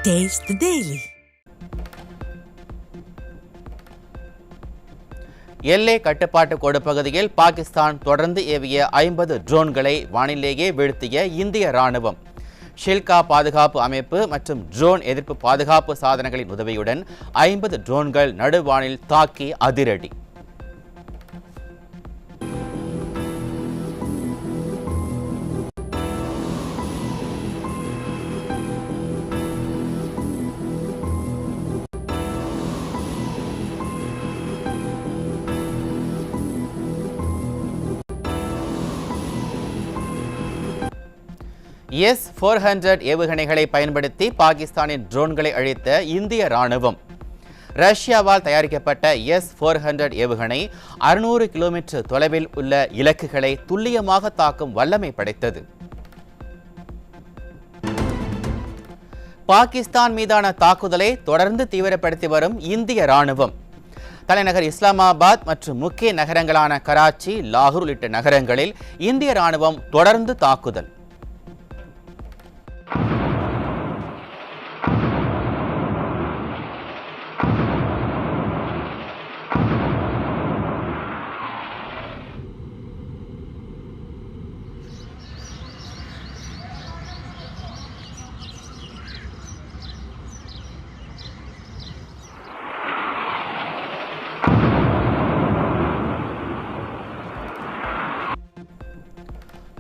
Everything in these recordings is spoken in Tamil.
Taste the Daily. எல்லை கட்டுப்பாட்டு கோடு பகுதியில் பாகிஸ்தான் தொடர்ந்து ஏவிய 50 ட்ரோன்களை வானிலேயே வீழ்த்திய இந்திய ராணுவம். ஷில்கா பாதுகாப்பு அமைப்பு மற்றும் ட்ரோன் எதிர்ப்பு பாதுகாப்பு சாதனங்களின் உதவியுடன் 50 ட்ரோன்கள் நடுவானில் தாக்கி அதிரடி. S-400 ஏவுகணைகளை பயன்படுத்தி பாகிஸ்தானின் ட்ரோன்களை அழித்த இந்திய ராணுவம். ரஷ்யாவால் தயாரிக்கப்பட்ட S-400 ஏவுகணை 600 கிலோமீட்டர் தொலைவில் உள்ள இலக்குகளை துல்லியமாக தாக்கும் வல்லமை படைத்தது. பாகிஸ்தான் மீதான தாக்குதலை தொடர்ந்து தீவிரப்படுத்தி வரும் இந்திய ராணுவம். தலைநகர் இஸ்லாமாபாத் மற்றும் முக்கிய நகரங்களான கராச்சி, லாகூர் உள்ளிட்ட நகரங்களில் இந்திய ராணுவம் தொடர்ந்து தாக்குதல்.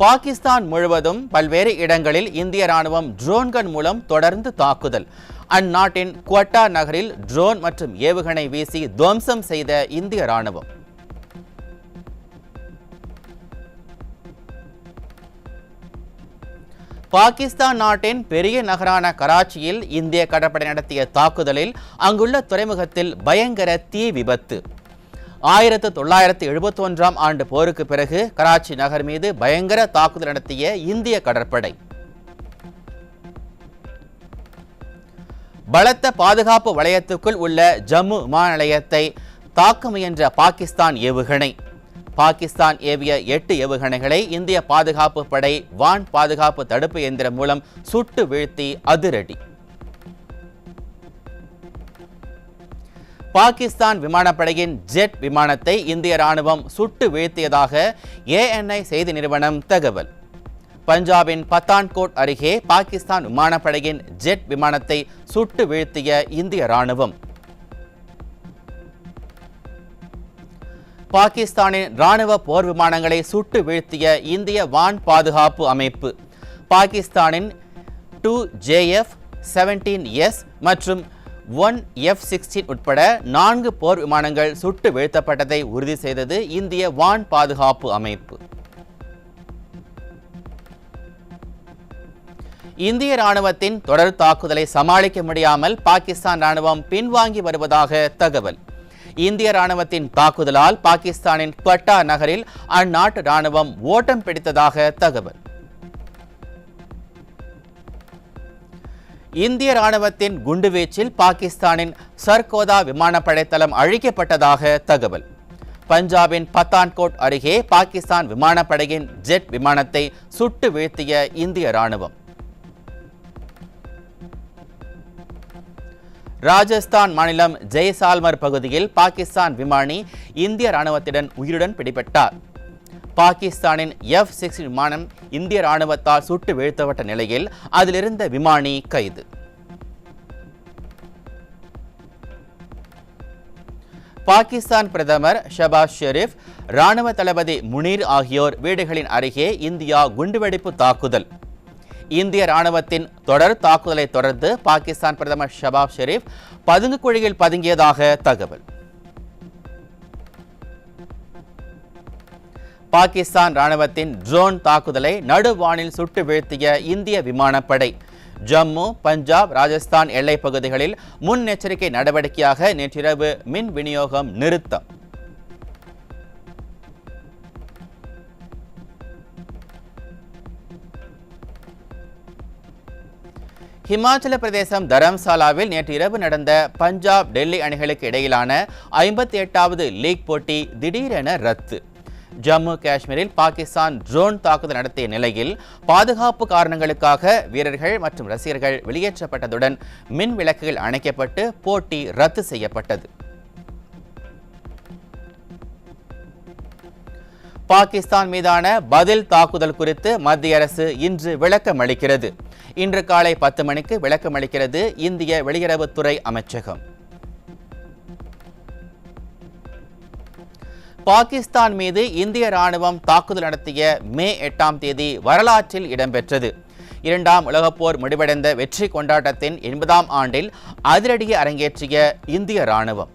பாகிஸ்தான் முழுவதும் பல்வேறு இடங்களில் இந்திய ராணுவம் ட்ரோன்கள் மூலம் தொடர்ந்து தாக்குதல். அந்நாட்டின் குவட்டா நகரில் ட்ரோன் மற்றும் ஏவுகணை வீசி துவம்சம் செய்த இந்திய ராணுவம். பாகிஸ்தான் நாட்டின் பெரிய நகரான கராச்சியில் இந்திய கடற்படை நடத்திய தாக்குதலில் அங்குள்ள துறைமுகத்தில் பயங்கர தீ விபத்து. 1971ஆம் ஆண்டு போருக்கு பிறகு கராச்சி நகர் மீது பயங்கர தாக்குதல் நடத்திய இந்திய கடற்படை. பலத்த பாதுகாப்பு வலயத்துக்குள் உள்ள ஜம்மு விமான நிலையத்தை தாக்க முயன்ற பாகிஸ்தான் ஏவுகணை. பாகிஸ்தான் ஏவிய 8 ஏவுகணைகளை இந்திய பாதுகாப்பு படை வான் பாதுகாப்பு தடுப்பு இயந்திரம் மூலம் சுட்டு வீழ்த்தி அதிரடி. பாகிஸ்தான் விமானப்படையின் ஜெட் விமானத்தை இந்திய ராணுவம் சுட்டு வீழ்த்தியதாக ANI செய்தி நிறுவனம் தகவல். பஞ்சாபின் பத்தான்கோட் அருகே பாகிஸ்தான் விமானப்படையின் ஜெட் விமானத்தை சுட்டு வீழ்த்திய இந்திய ராணுவம். பாகிஸ்தானின் ராணுவ போர் விமானங்களை சுட்டு வீழ்த்திய இந்திய வான் பாதுகாப்பு அமைப்பு. பாகிஸ்தானின் 2JF-17S மற்றும் 1F-16 உட்பட 4 போர் விமானங்கள் சுட்டு வீழ்த்தப்பட்டதை உறுதி செய்தது இந்திய வான் பாதுகாப்பு அமைப்பு. இந்திய ராணுவத்தின் தொடர் தாக்குதலை சமாளிக்க முடியாமல் பாகிஸ்தான் ராணுவம் பின்வாங்கி வருவதாக தகவல். இந்திய ராணுவத்தின் தாக்குதலால் பாகிஸ்தானின் குவட்டா நகரில் அந்நாட்டு ராணுவம் ஓட்டம் பிடித்ததாக தகவல். இந்திய ராணுவத்தின் குண்டுவீச்சில் பாகிஸ்தானின் சர்கோதா விமானப்படை தளம் அழிக்கப்பட்டதாக தகவல். பஞ்சாபின் பத்தான்கோட் அருகே பாகிஸ்தான் விமானப்படையின் ஜெட் விமானத்தை சுட்டு வீழ்த்திய இந்திய ராணுவம். ராஜஸ்தான் மாநிலம் ஜெய்சால்மர் பகுதியில் பாகிஸ்தான் விமானி இந்திய ராணுவத்திடம் உயிருடன் பிடிபட்டார். பாகிஸ்தானின் F-16 விமானம் இந்திய ராணுவத்தால் சுட்டு வீழ்த்தப்பட்ட நிலையில் அதிலிருந்த விமானி கைது. பாகிஸ்தான் பிரதமர் ஷபாஸ் ஷெரீப், ராணுவ தளபதி முனீர் ஆகியோர் வீடுகளின் அருகே இந்தியா குண்டுவெடிப்பு தாக்குதல். இந்திய ராணுவத்தின் தொடர் தாக்குதலை தொடர்ந்து பாகிஸ்தான் பிரதமர் ஷபாஸ் ஷெரீப் பதுங்கு குழியில் பதுங்கியதாக தகவல். பாகிஸ்தான் ராணுவத்தின் ட்ரோன் தாக்குதலை நடுவானில் சுட்டு வீழ்த்திய இந்திய விமானப்படை. ஜம்மு, பஞ்சாப், ராஜஸ்தான் எல்லைப் பகுதிகளில் முன்னெச்சரிக்கை நடவடிக்கையாக நேற்றிரவு மின் விநியோகம் நிறுத்தம். ஹிமாச்சல பிரதேசம் தரம்சாலாவில் நேற்று இரவு நடந்த பஞ்சாப், டெல்லி அணிகளுக்கு இடையிலான 58வது லீக் போட்டி திடீரென ரத்து. ஜம்மு காஷ்மீரில் பாகிஸ்தான் ட்ரோன் தாக்குதல் நடத்திய நிலையில் பாதுகாப்பு காரணங்களுக்காக வீரர்கள் மற்றும் ரசிகர்கள் வெளியேற்றப்பட்டதுடன் மின் விளக்குகள் அணைக்கப்பட்டு போட்டி ரத்து செய்யப்பட்டது. பாகிஸ்தான் மீதான பதில் தாக்குதல் குறித்து மத்திய அரசு இன்று விளக்கம் அளிக்கிறது. இன்று காலை 10 மணிக்கு விளக்கம் அளிக்கிறது இந்திய வெளியுறவுத்துறை அமைச்சகம். பாகிஸ்தான் மீது இந்திய ராணுவம் தாக்குதல் நடத்திய மே 8ஆம் தேதி வரலாற்றில் இடம்பெற்றது. 2ஆம் உலகப் போர் முடிவடைந்த வெற்றி கொண்டாட்டத்தின் 80ஆம் ஆண்டில் அதிரடியை அரங்கேற்றிய இந்திய ராணுவம்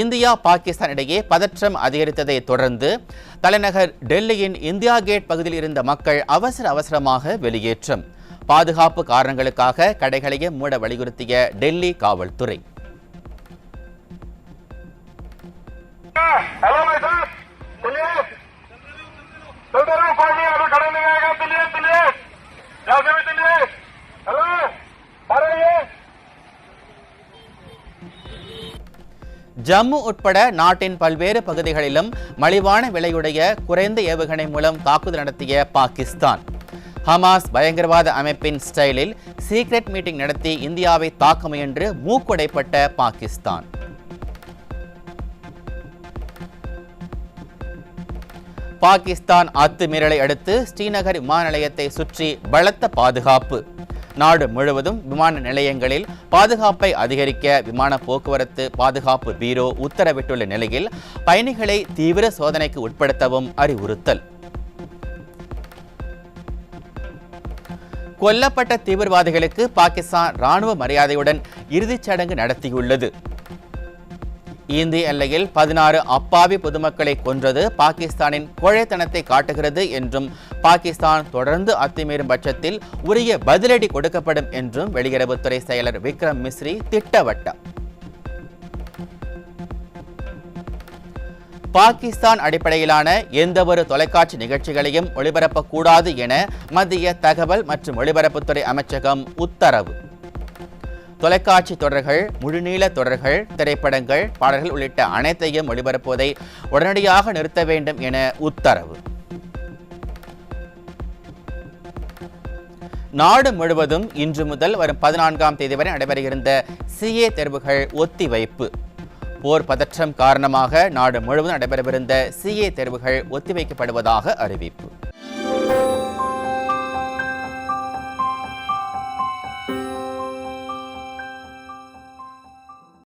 இந்தியா பாகிஸ்தான் இடையே பதற்றம் அதிகரித்ததை தொடர்ந்து தலைநகர் டெல்லியின் இந்தியா கேட் பகுதியில் இருந்த மக்கள் அவசரமாக வெளியேற்றம். பாதுகாப்பு காரணங்களுக்காக கடைகளையே மூட வலியுறுத்திய டெல்லி காவல்துறை. ஜம்மு உட்பட நாட்டின் பல்வேறு பகுதிகளிலும் மலிவான விலையுடைய குறைந்த ஏவுகணை மூலம் தாக்குதல் நடத்திய பாகிஸ்தான். ஹமாஸ் பயங்கரவாத அமைப்பின் ஸ்டைலில் சீக்ரெட் மீட்டிங் நடத்தி இந்தியாவை தாக்க முயன்று மூக்குடைப்பட்ட பாகிஸ்தான். பாகிஸ்தான் அத்துமீறலை அடுத்து ஸ்ரீநகர் விமான நிலையத்தை சுற்றி பலத்த பாதுகாப்பு. நாடு முழுவதும் விமான நிலையங்களில் பாதுகாப்பை அதிகரிக்க விமான போக்குவரத்து பாதுகாப்பு பீரோ உத்தரவிட்டுள்ள நிலையில் பயணிகளை தீவிர சோதனைக்கு உட்படுத்தவும் அறிவுறுத்தல். கொல்லப்பட்ட தீவிரவாதிகளுக்கு பாகிஸ்தான் ராணுவ மரியாதையுடன் இறுதிச் சடங்கு நடத்தியுள்ளது. இந்திய எல்லையில் 16 அப்பாவி பொதுமக்களை கொன்றது பாகிஸ்தானின் கோழைத்தனத்தை காட்டுகிறது என்றும் பாகிஸ்தான் தொடர்ந்து அத்துமீறும் பட்சத்தில் உரிய பதிலடி கொடுக்கப்படும் என்றும் வெளியுறவுத்துறை செயலர் விக்ரம் மிஸ்ரி திட்டவட்டம். பாகிஸ்தான் அடிப்படையிலான எந்தவொரு தொலைக்காட்சி நிகழ்ச்சிகளையும் ஒளிபரப்பக்கூடாது என மத்திய தகவல் மற்றும் ஒளிபரப்புத்துறை அமைச்சகம் உத்தரவு. தொலைக்காட்சி தொடர்கள், முழுநீள தொடர்கள், திரைப்படங்கள், பாடல்கள் உள்ளிட்ட அனைத்தையும் ஒளிபரப்புவதை உடனடியாக நிறுத்த வேண்டும் என உத்தரவு. நாடு முழுவதும் இன்று முதல் வரும் 14ஆம் தேதி வரை நடைபெறவிருந்த CA தேர்வுகள் ஒத்திவைப்பு. போர் பதற்றம் காரணமாக நாடு முழுவதும் நடைபெறவிருந்த CA தேர்வுகள் ஒத்திவைக்கப்படுவதாக அறிவிப்பு.